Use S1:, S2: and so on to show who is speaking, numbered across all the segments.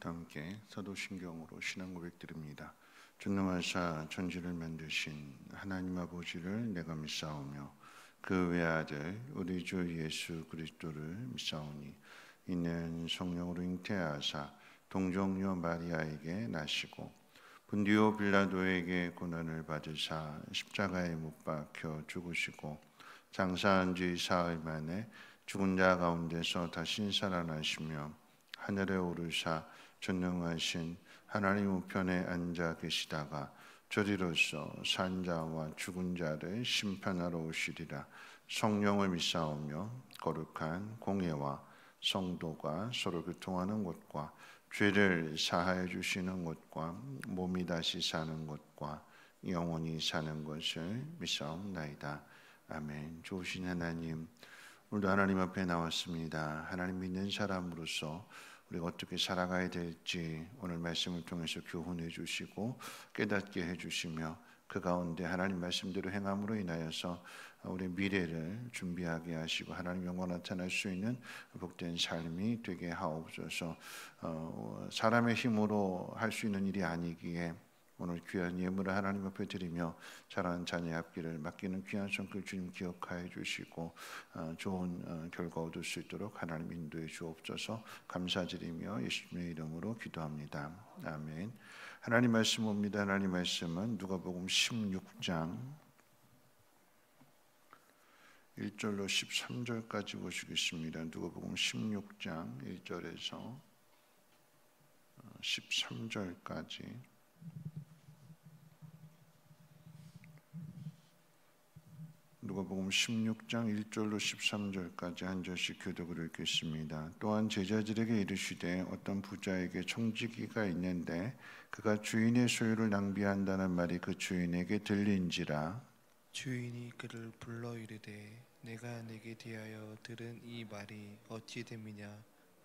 S1: 함께 사도신경으로 신앙 고백드립니다. 전능하사 천지를 만드신 하나님 아버지를 내가 믿사오며 그 외아들 우리 주 예수 그리스도를 믿사오니 이는 성령으로 잉태하사 동정녀 마리아에게 나시고 본디오 빌라도에게 고난을 받으사 십자가에 못 박혀 죽으시고 장사한 지 사흘 만에 죽은 자 가운데서 다시 살아나시며 하늘에 오르사 전능하신 하나님 우편에 앉아 계시다가 저리로서 산 자와 죽은 자를 심판하러 오시리라. 성령을 믿사오며 거룩한 공예와 성도가 서로 교통하는 곳과 죄를 사하여 주시는 곳과 몸이 다시 사는 곳과 영원히 사는 것을 믿사옵나이다. 아멘. 좋으신 하나님, 오늘도 하나님 앞에 나왔습니다. 하나님 믿는 사람으로서 우리가 어떻게 살아가야 될지 오늘 말씀을 통해서 교훈해 주시고 깨닫게 해 주시며 그 가운데 하나님 말씀대로 행함으로 인하여서 우리 미래를 준비하게 하시고 하나님 영광 나타날 수 있는 복된 삶이 되게 하옵소서. 사람의 힘으로 할 수 있는 일이 아니기에 오늘 귀한 예물을 하나님 앞에 드리며 자라는 자녀의 앞길을 맡기는 귀한 성길 주님 기억하여 주시고 좋은 결과 얻을 수 있도록 하나님 인도해 주옵소서. 감사드리며 예수님의 이름으로 기도합니다. 아멘. 하나님 말씀 옵니다. 하나님 말씀은 누가복음 16장 1절로 13절까지 보시겠습니다. 누가복음 16장 1절에서 13절까지 누가복음 16장 1절로 13절까지 한 절씩 교독을 읽겠습니다. 또한 제자들에게 이르시되 어떤 부자에게 청지기가 있는데 그가 주인의 소유를 낭비한다는 말이 그 주인에게 들린지라.
S2: 주인이 그를 불러 이르되 내가 내게 대하여 들은 이 말이 어찌 됨이냐.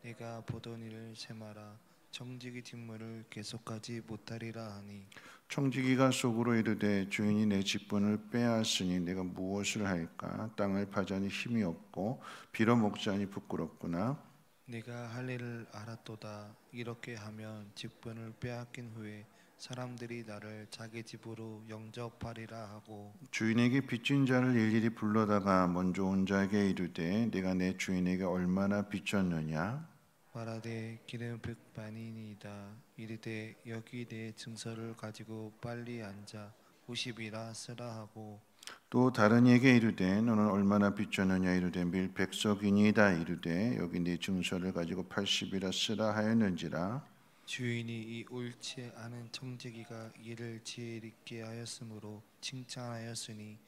S2: 내가 보던 일을 세마라. 청지기 직무를 계속하지 못하리라 하니
S1: 청지기가 속으로 이르되 주인이 내 직분을 빼앗으니 내가 무엇을 할까? 땅을 파자니 힘이 없고 빌어먹자니 부끄럽구나.
S2: 내가 할 일을 알았도다. 이렇게 하면 직분을 빼앗긴 후에 사람들이 나를 자기 집으로 영접하리라 하고
S1: 주인에게 빚진 자를 일일이 불러다가 먼저 온 자에게 이르되 내가 내 주인에게 얼마나 빚졌느냐?
S2: 말하되 기름 100바니니이다. 이르되 여기 내 증서를 가지고 빨리 앉아 50이라 쓰라 하고
S1: 또 다른 이에게 이르되 너는 얼마나 빚졌느냐? 이르되 밀 100석이니이다. 이르되 여기 네 증서를 가지고 80이라 쓰라 하였는지라.
S2: 주인이 이 옳지 않은 청지기가 이를 지혜 있게 하였으므로 칭찬하였으니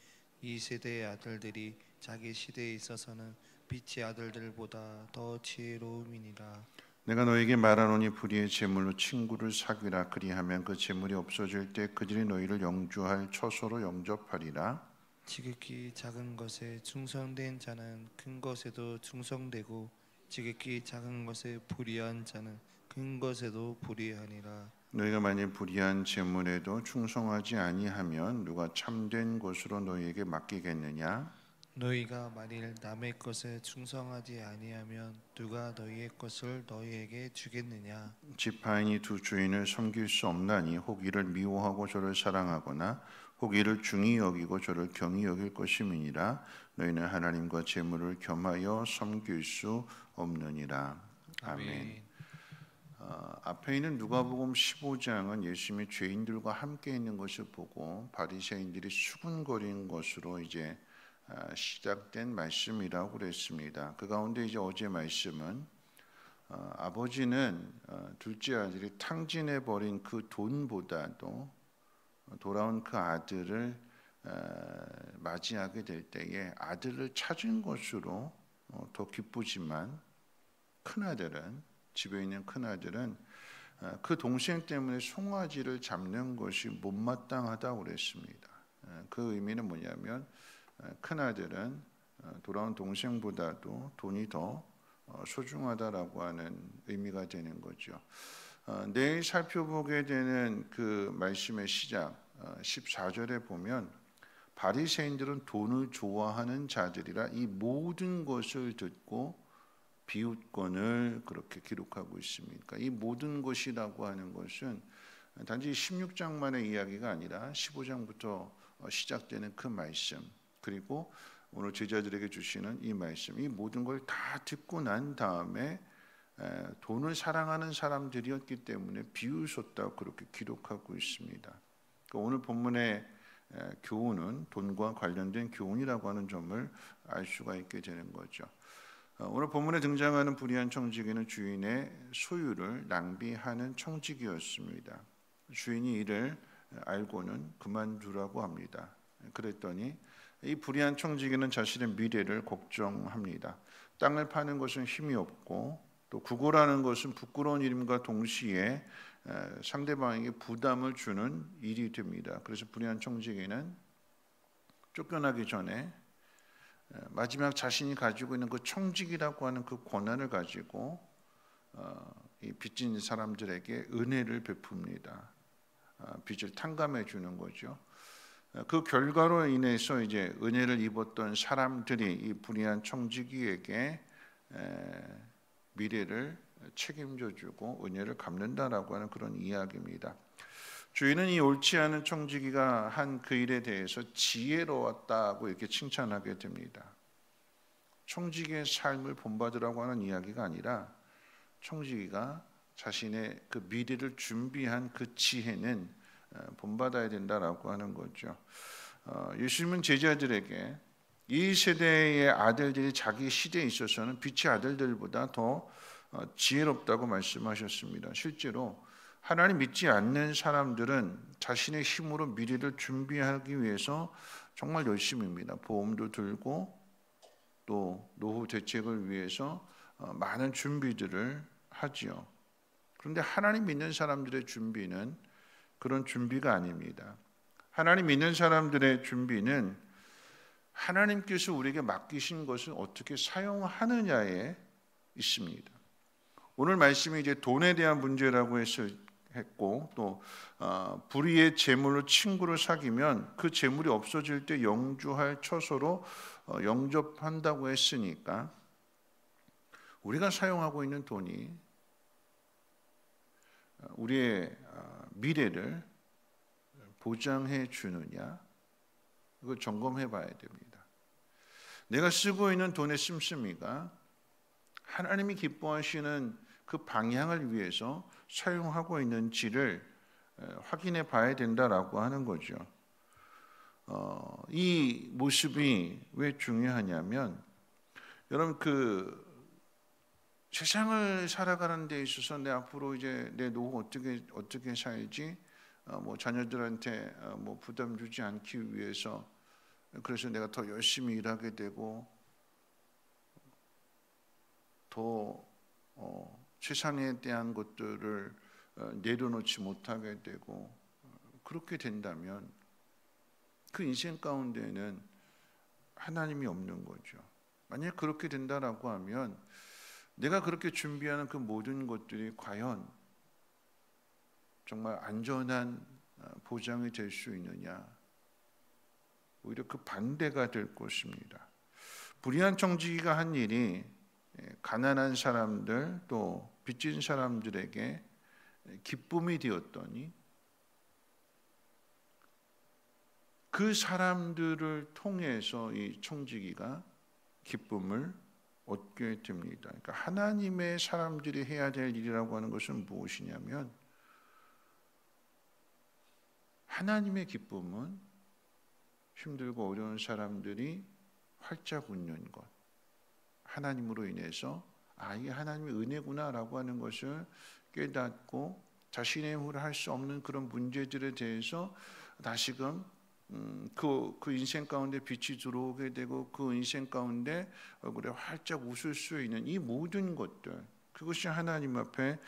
S2: 이 세대의 아들들이 자기 시대에 있어서는 빛의 아들들보다 더 지혜로움이니라.
S1: 내가 너에게 말하노니 불의의 재물로 친구를 사귀라. 그리하면 그 재물이 없어질 때 그들이 너희를 영주할 처소로 영접하리라.
S2: 지극히 작은 것에 충성된 자는 큰 것에도 충성되고 지극히 작은 것에 불의한 자는 큰 것에도 불의하니라.
S1: 너희가 만일 불의한 재물에도 충성하지 아니하면 누가 참된 것으로 너희에게 맡기겠느냐?
S2: 너희가 만일 남의 것에 충성하지 아니하면 누가 너희의 것을 너희에게 주겠느냐?
S1: 지파인이 두 주인을 섬길 수 없나니 혹 이를 미워하고 저를 사랑하거나 혹 이를 중히 여기고 저를 경히 여길 것임이니라. 너희는 하나님과 재물을 겸하여 섬길 수 없느니라. 아멘. 앞에 있는 누가복음 15장은 예수님이 죄인들과 함께 있는 것을 보고 바리새인들이 수군거린 것으로 이제 시작된 말씀이라고 그랬습니다. 그 가운데 이제 어제 말씀은 아버지는 둘째 아들이 탕진해 버린 그 돈보다도 돌아온 그 아들을 맞이하게 될 때에 아들을 찾은 것으로 더 기쁘지만 큰 아들은 집에 있는 큰 아들은 그 동생 때문에 송아지를 잡는 것이 못마땅하다고 그랬습니다. 그 의미는 뭐냐면 큰 아들은 돌아온 동생보다도 돈이 더 소중하다라고 하는 의미가 되는 거죠. 내일 살펴보게 되는 그 말씀의 시작 14절에 보면 바리새인들은 돈을 좋아하는 자들이라 이 모든 것을 듣고 비웃권을 그렇게 기록하고 있습니다. 이 모든 것이라고 하는 것은 단지 16장만의 이야기가 아니라 15장부터 시작되는 그 말씀, 그리고 오늘 제자들에게 주시는 이 말씀, 이 모든 걸 다 듣고 난 다음에 돈을 사랑하는 사람들이었기 때문에 비웃었다고 그렇게 기록하고 있습니다. 오늘 본문의 교훈은 돈과 관련된 교훈이라고 하는 점을 알 수가 있게 되는 거죠. 오늘 본문에 등장하는 불의한 청지기는 주인의 소유를 낭비하는 청지기였습니다. 주인이 이를 알고는 그만두라고 합니다. 그랬더니 이 불의한 청지기는 자신의 미래를 걱정합니다. 땅을 파는 것은 힘이 없고 또 구걸하는 것은 부끄러운 일임과 동시에 상대방에게 부담을 주는 일이 됩니다. 그래서 불의한 청지기는 쫓겨나기 전에 마지막 자신이 가지고 있는 그 청지기라고 하는 그 권한을 가지고 이 빚진 사람들에게 은혜를 베풉니다. 빚을 탕감해 주는 거죠. 그 결과로 인해서 이제 은혜를 입었던 사람들이 이 불의한 청지기에게 미래를 책임져 주고 은혜를 갚는다라고 하는 그런 이야기입니다. 주인은 이 옳지 않은 청지기가 한 그 일에 대해서 지혜로웠다고 이렇게 칭찬하게 됩니다. 청지기의 삶을 본받으라고 하는 이야기가 아니라 청지기가 자신의 그 미래를 준비한 그 지혜는 본받아야 된다라고 하는 거죠. 예수님은 제자들에게 이 세대의 아들들이 자기 시대에 있어서는 빛의 아들들보다 더 지혜롭다고 말씀하셨습니다. 실제로 하나님 믿지 않는 사람들은 자신의 힘으로 미래를 준비하기 위해서 정말 열심입니다. 보험도 들고 또 노후 대책을 위해서 많은 준비들을 하지요. 그런데 하나님 믿는 사람들의 준비는 그런 준비가 아닙니다. 하나님 믿는 사람들의 준비는 하나님께서 우리에게 맡기신 것을 어떻게 사용하느냐에 있습니다. 오늘 말씀이 이제 돈에 대한 문제라고 했고 또 불의의 재물로 친구를 사귀면 그 재물이 없어질 때 영주할 처소로 영접한다고 했으니까 우리가 사용하고 있는 돈이 우리의 미래를 보장해 주느냐, 이걸 점검해 봐야 됩니다. 내가 쓰고 있는 돈의 씀씀이가 하나님이 기뻐하시는 그 방향을 위해서 사용하고 있는지를 확인해 봐야 된다라고 하는 거죠. 이 모습이 왜 중요하냐면 여러분 그 세상을 살아가는 데 있어서 내 앞으로 이제 내 노후 어떻게 살지, 뭐 자녀들한테 뭐 부담 주지 않기 위해서 그래서 내가 더 열심히 일하게 되고 더 세상에 대한 것들을 내려놓지 못하게 되고 그렇게 된다면 그 인생 가운데는 하나님이 없는 거죠. 만약 그렇게 된다라고 하면 내가 그렇게 준비하는 그 모든 것들이 과연 정말 안전한 보장이 될 수 있느냐, 오히려 그 반대가 될 것입니다. 불의한 청지기가 한 일이 가난한 사람들 또 빚진 사람들에게 기쁨이 되었더니 그 사람들을 통해서 이 청지기가 기쁨을 얻게 됩니다. 그러니까 하나님의 사람들이 해야 될 일이라고 하는 것은 무엇이냐면 하나님의 기쁨은 힘들고 어려운 사람들이 활짝 웃는 것, 하나님으로 인해서 이게 하나님의 은혜구나라고 하는 것을 깨닫고 자신의 힘으로 할 수 없는 그런 문제들에 대해서 다시금 그 인생 가운데 빛이 들어오게 되고 그 인생 가운데 얼굴에 활짝 웃을 수 있는 이 모든 것들, 그것이 하나님 앞에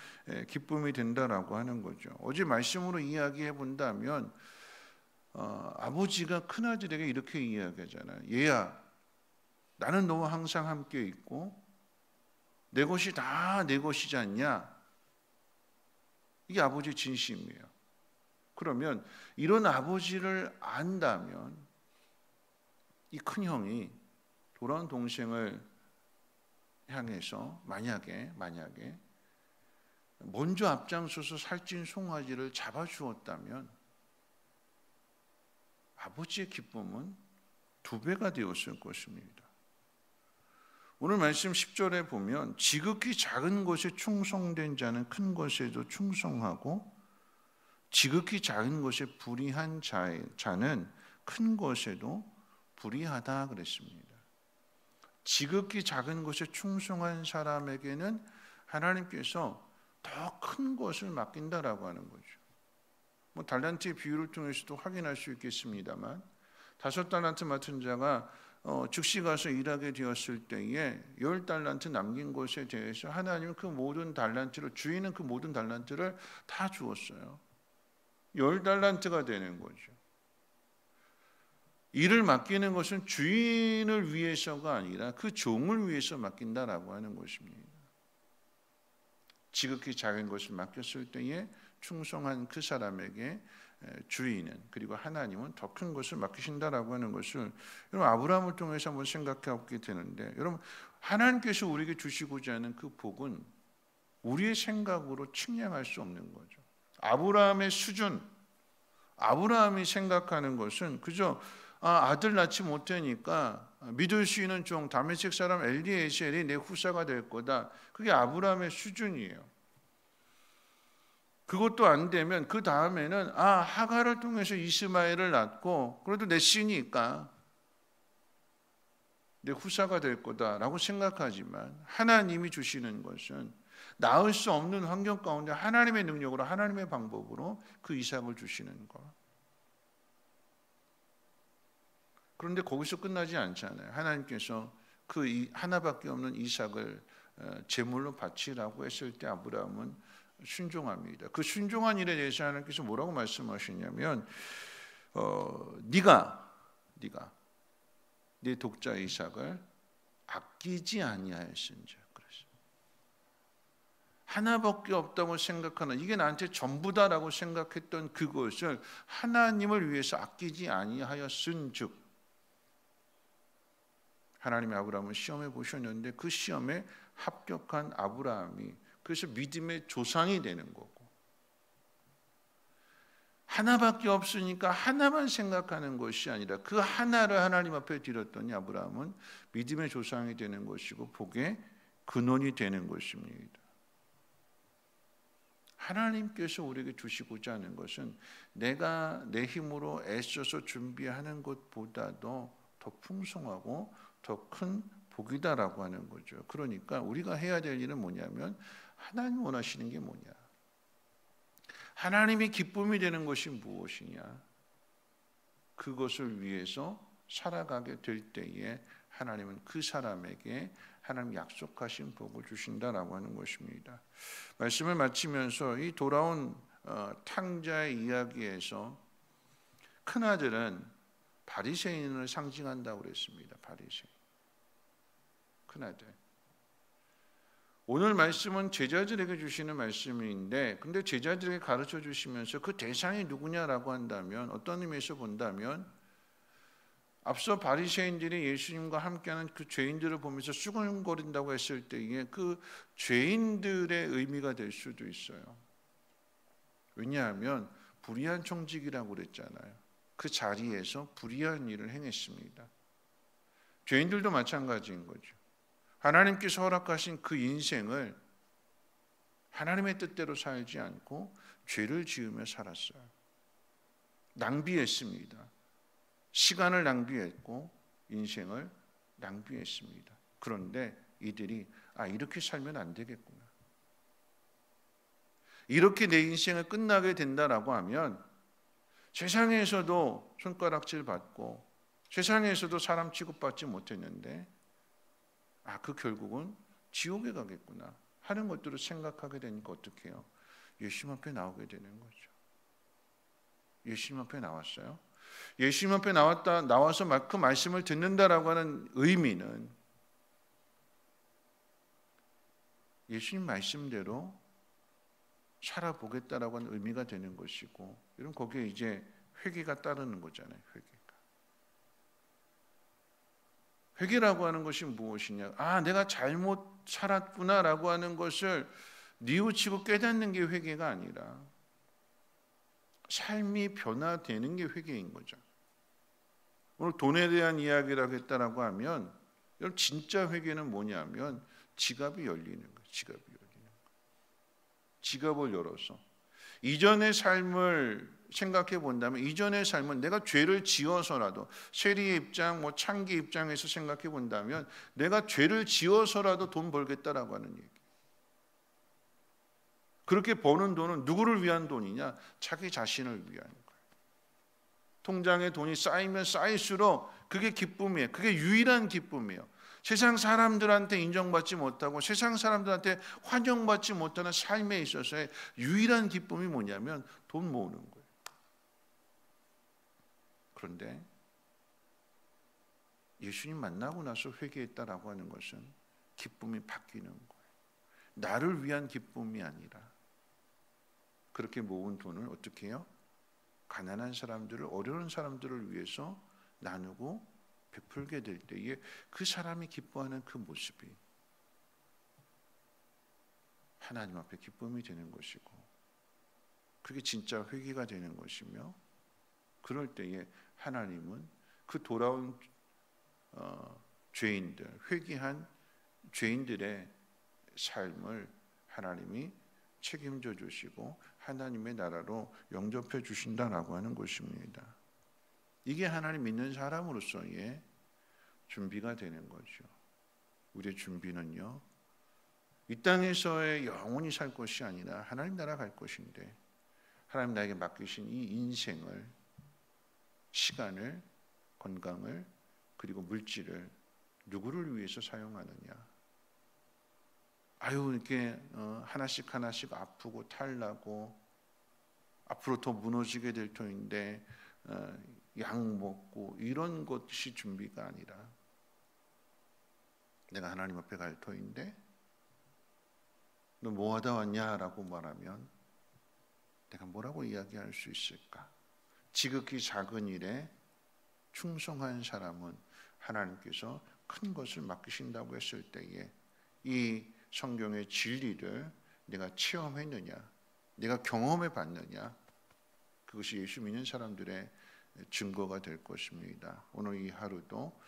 S1: 기쁨이 된다라고 하는 거죠. 어제 말씀으로 이야기해 본다면 아버지가 큰아들에게 이렇게 이야기하잖아요. 얘야, 나는 너와 항상 함께 있고 내 것이 다 내 것이지 않냐? 이게 아버지의 진심이에요. 그러면 이런 아버지를 안다면 이 큰형이 돌아온 동생을 향해서 만약에 먼저 앞장서서 살찐 송아지를 잡아주었다면 아버지의 기쁨은 2배가 되었을 것입니다. 오늘 말씀 10절에 보면 지극히 작은 것에 충성된 자는 큰 것에도 충성하고 지극히 작은 것에 불의한 자는 큰 것에도 불의하다 그랬습니다. 지극히 작은 것에 충성한 사람에게는 하나님께서 더 큰 것을 맡긴다라고 하는 거죠. 달란트의 비유를 통해서도 확인할 수 있겠습니다만 5달란트 맡은 자가 즉시 가서 일하게 되었을 때에 10달란트 남긴 것에 대해서 하나님은 그 모든 달란트를, 주인은 그 모든 달란트를 다 주었어요. 10달란트가 되는 거죠. 일을 맡기는 것은 주인을 위해서가 아니라 그 종을 위해서 맡긴다라고 하는 것입니다. 지극히 작은 것을 맡겼을 때에 충성한 그 사람에게 주인은, 그리고 하나님은 더 큰 것을 맡기신다라고 하는 것을 여러분 아브라함을 통해서 한번 생각해 보게 되는데, 여러분 하나님께서 우리에게 주시고자 하는 그 복은 우리의 생각으로 측량할 수 없는 거죠. 아브라함의 수준, 아브라함이 생각하는 것은 그저 아들 낳지 못하니까 믿을 수 있는 종 다메섹 사람 엘리에셀이 내 후사가 될 거다. 그게 아브라함의 수준이에요. 그것도 안 되면 그 다음에는 하갈을 통해서 이스마엘을 낳고 그래도 내 씨니까 내 후사가 될 거다라고 생각하지만 하나님이 주시는 것은 낳을 수 없는 환경 가운데 하나님의 능력으로, 하나님의 방법으로 그 이삭을 주시는 것. 그런데 거기서 끝나지 않잖아요. 하나님께서 그 하나밖에 없는 이삭을 제물로 바치라고 했을 때 아브라함은 순종합니다. 그 순종한 일에 대해서 하나님께서 뭐라고 말씀하시냐면 네가 네 독자 이삭을 아끼지 아니하였은즉. 그래서 하나밖에 없다고 생각하는, 이게 나한테 전부다라고 생각했던 그것을 하나님을 위해서 아끼지 아니하였은즉. 하나님이 아브라함을 시험해 보셨는데 그 시험에 합격한 아브라함이 그래서 믿음의 조상이 되는 거고, 하나밖에 없으니까 하나만 생각하는 것이 아니라 그 하나를 하나님 앞에 드렸더니 아브라함은 믿음의 조상이 되는 것이고 복의 근원이 되는 것입니다. 하나님께서 우리에게 주시고자 하는 것은 내가 내 힘으로 애써서 준비하는 것보다도 더 풍성하고 더 큰 복이다라고 하는 거죠. 그러니까 우리가 해야 될 일은 뭐냐면 하나님 원하시는 게 뭐냐, 하나님이 기쁨이 되는 것이 무엇이냐, 그것을 위해서 살아가게 될 때에 하나님은 그 사람에게 하나님 약속하신 복을 주신다라고 하는 것입니다. 말씀을 마치면서 이 돌아온 탕자의 이야기에서 큰아들은 바리새인을 상징한다고 그랬습니다. 바리새인, 큰아들. 오늘 말씀은 제자들에게 주시는 말씀인데, 근데 제자들에게 가르쳐 주시면서 그 대상이 누구냐라고 한다면, 어떤 의미에서 본다면 앞서 바리새인들이 예수님과 함께하는 그 죄인들을 보면서 수근거린다고 했을 때에 그 죄인들의 의미가 될 수도 있어요. 왜냐하면 불의한 청직이라고 그랬잖아요. 그 자리에서 불의한 일을 행했습니다. 죄인들도 마찬가지인 거죠. 하나님께서 허락하신 그 인생을 하나님의 뜻대로 살지 않고 죄를 지으며 살았어요. 낭비했습니다. 시간을 낭비했고 인생을 낭비했습니다. 그런데 이들이 이렇게 살면 안 되겠구나, 이렇게 내 인생을 끝나게 된다라고 하면 세상에서도 손가락질 받고 세상에서도 사람 취급받지 못했는데 그 결국은 지옥에 가겠구나 하는 것들을 생각하게 되니까 어떻게 해요? 예수님 앞에 나오게 되는 거죠. 예수님 앞에 나왔어요. 예수님 앞에 나와서 그 말씀을 듣는다라고 하는 의미는 예수님 말씀대로 살아보겠다라고 하는 의미가 되는 것이고, 이런 거기에 이제 회개가 따르는 거잖아요. 회개라고 하는 것이 무엇이냐? 아, 내가 잘못 살았구나라고 하는 것을 뉘우치고 깨닫는 게 회개가 아니라 삶이 변화되는 게 회개인 거죠. 오늘 돈에 대한 이야기를 하겠다라고 하면 여러분 진짜 회개는 뭐냐면 지갑이 열리는 거예요. 지갑이 열리는 거예요. 지갑을 열어서 이전의 삶을 생각해 본다면 이전의 삶은 내가 죄를 지어서라도 세리의 입장, 창기 입장에서 생각해 본다면 내가 죄를 지어서라도 돈 벌겠다라고 하는 얘기. 그렇게 버는 돈은 누구를 위한 돈이냐? 자기 자신을 위한 거예요. 통장에 돈이 쌓이면 쌓일수록 그게 기쁨이에요. 그게 유일한 기쁨이에요. 세상 사람들한테 인정받지 못하고 세상 사람들한테 환영받지 못하는 삶에 있어서의 유일한 기쁨이 뭐냐면 돈 모으는 거예요. 그런데 예수님 만나고 나서 회개했다라고 하는 것은 기쁨이 바뀌는 거예요. 나를 위한 기쁨이 아니라 그렇게 모은 돈을 어떻게 해요? 가난한 사람들을, 어려운 사람들을 위해서 나누고 베풀게 될 때에 그 사람이 기뻐하는 그 모습이 하나님 앞에 기쁨이 되는 것이고 그게 진짜 회개가 되는 것이며 그럴 때에 하나님은 그 돌아온 죄인들, 회개한 죄인들의 삶을 하나님이 책임져 주시고 하나님의 나라로 영접해 주신다라고 하는 것입니다. 이게 하나님 믿는 사람으로서의 준비가 되는 거죠. 우리의 준비는요, 이 땅에서의 영원히 살 것이 아니라 하나님 나라 갈 것인데 하나님 나에게 맡기신 이 인생을, 시간을, 건강을 그리고 물질을 누구를 위해서 사용하느냐. 아유 이렇게 하나씩 하나씩 아프고 탈나고 앞으로 더 무너지게 될 터인데 약 먹고 이런 것이 준비가 아니라 내가 하나님 앞에 갈 터인데 너 뭐 하다 왔냐라고 말하면 내가 뭐라고 이야기할 수 있을까? 지극히 작은 일에 충성한 사람은 하나님께서 큰 것을 맡기신다고 했을 때에 이 성경의 진리를 내가 체험했느냐, 내가 경험해 봤느냐, 그것이 예수 믿는 사람들의 증거가 될 것입니다. 오늘 이 하루도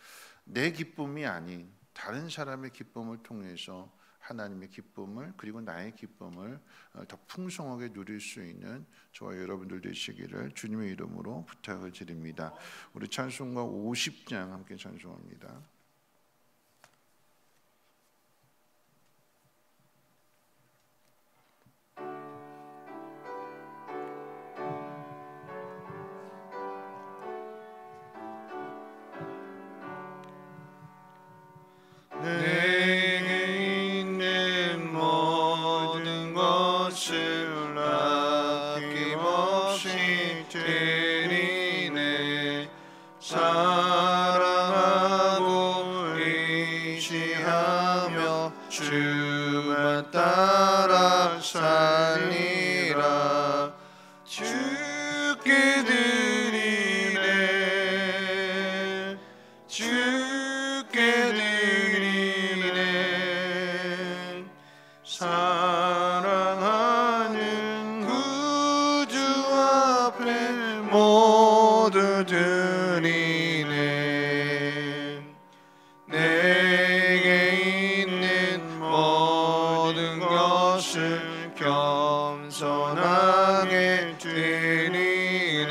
S1: 내 기쁨이 아닌 다른 사람의 기쁨을 통해서 하나님의 기쁨을 그리고 나의 기쁨을 더 풍성하게 누릴 수 있는 저와 여러분들 되시기를 주님의 이름으로 부탁을 드립니다. 우리 찬송가 50장 함께 찬송합니다.
S2: 내게 있는 모든 것을 아낌없이 드리네. 사랑하고 의지하며 주만 따라 살리라. 주께 드리네. 주께 드리네. 사랑하는 구주 앞에 모두 드리네. 내게 있는 모든 것을 겸손하게 드리네.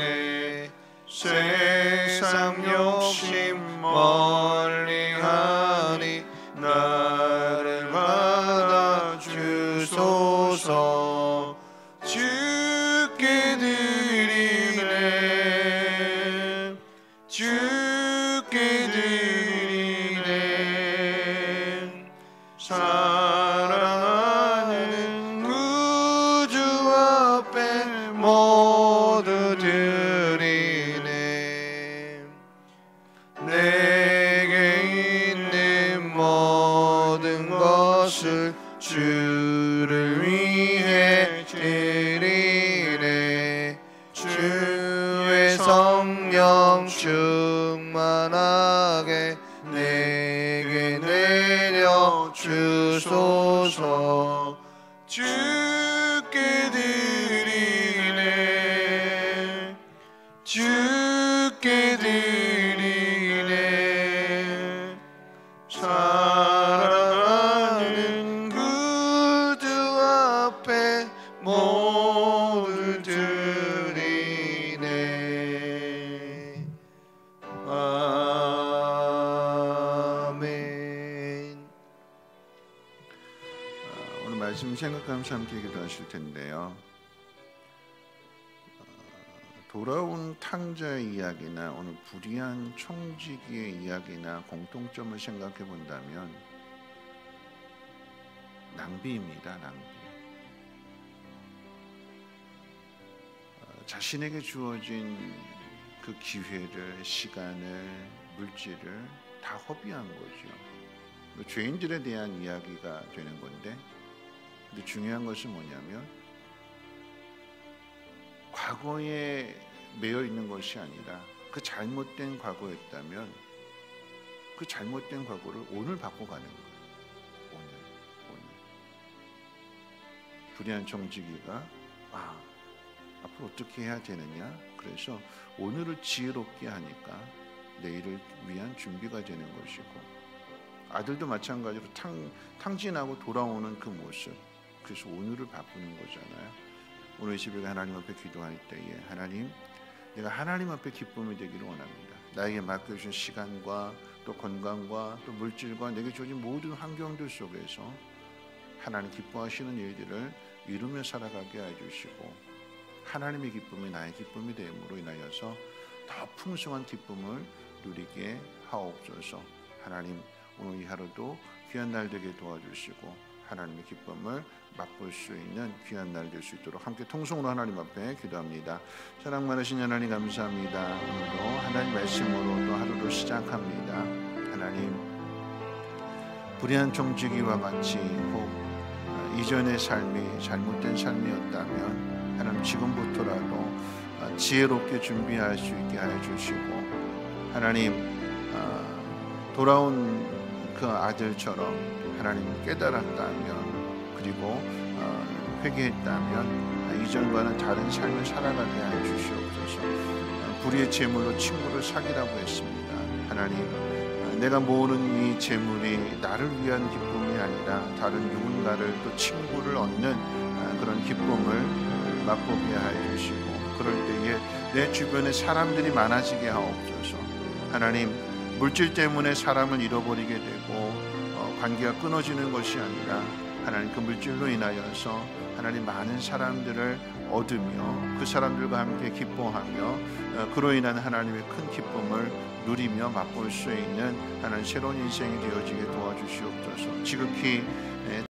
S2: 세상 욕심 멀리하니 나를 받아 주소서. 주께 드리네. 주께 드리네. 사랑하는 구주 앞에 모두 드리네. 내게 있는 모든 것을 주를 위해 드리네. 주의 성령 충만하게 내
S1: 주소서. 주께 드리네, 주께 드리네. 사랑하는 구주 앞에 모두 드리네. 아멘. 오늘 말씀 생각하면서 함께 기도하실 텐데요. 돌아온 탕자의 이야기나 오늘 불의한 청지기의 이야기나 공통점을 생각해 본다면 낭비입니다. 낭비. 자신에게 주어진 그 기회를, 시간을, 물질을 다 허비한 거죠. 죄인들에 대한 이야기가 되는 건데, 근데 중요한 것은 뭐냐면 과거에 매여 있는 것이 아니라 그 잘못된 과거였다면 그 잘못된 과거를 오늘 바꿔가는 거예요. 오늘. 불의한 청지기가 앞으로 어떻게 해야 되느냐, 그래서 오늘을 지혜롭게 하니까 내일을 위한 준비가 되는 것이고, 아들도 마찬가지로 탕진하고 돌아오는 그 모습, 그래서 오늘을 바꾸는 거잖아요. 오늘 이 새벽에 하나님 앞에 기도할 때에, 하나님, 내가 하나님 앞에 기쁨이 되기를 원합니다. 나에게 맡겨주신 시간과 또 건강과 또 물질과 내게 주어진 모든 환경들 속에서 하나님 기뻐하시는 일들을 이루며 살아가게 해주시고, 하나님의 기쁨이 나의 기쁨이 됨으로 인하여서 더 풍성한 기쁨을 누리게 하옵소서. 하나님, 오늘 이 하루도 귀한 날 되게 도와주시고 하나님의 기쁨을 맛볼 수 있는 귀한 날 될 수 있도록 함께 통성으로 하나님 앞에 기도합니다. 사랑 많으신 하나님 감사합니다. 오늘도 하나님 말씀으로 또 하루를 시작합니다. 하나님, 불의한 청지기와 같이 혹 이전의 삶이 잘못된 삶이었다면 하나님 지금부터라도 지혜롭게 준비할 수 있게 하여 주시고, 하나님 돌아온 그 아들처럼 하나님 깨달았다면, 그리고 회개했다면 이전과는 다른 삶을 살아가게 하여 주시옵소서. 불의의 재물로 친구를 사귀라고 했습니다. 하나님, 내가 모으는 이 재물이 나를 위한 기쁨이 아니라 다른 누군가를 또 친구를 얻는 그런 기쁨을 맛보게 하여 주시고, 그럴 때에 내 주변에 사람들이 많아지게 하옵소서. 하나님, 물질 때문에 사람을 잃어버리게 되고 관계가 끊어지는 것이 아니라 하나님, 그 물질로 인하여서 하나님 많은 사람들을 얻으며 그 사람들과 함께 기뻐하며 그로 인한 하나님의 큰 기쁨을 누리며 맛볼 수 있는 하나님 새로운 인생이 되어지게 도와주시옵소서. 지극히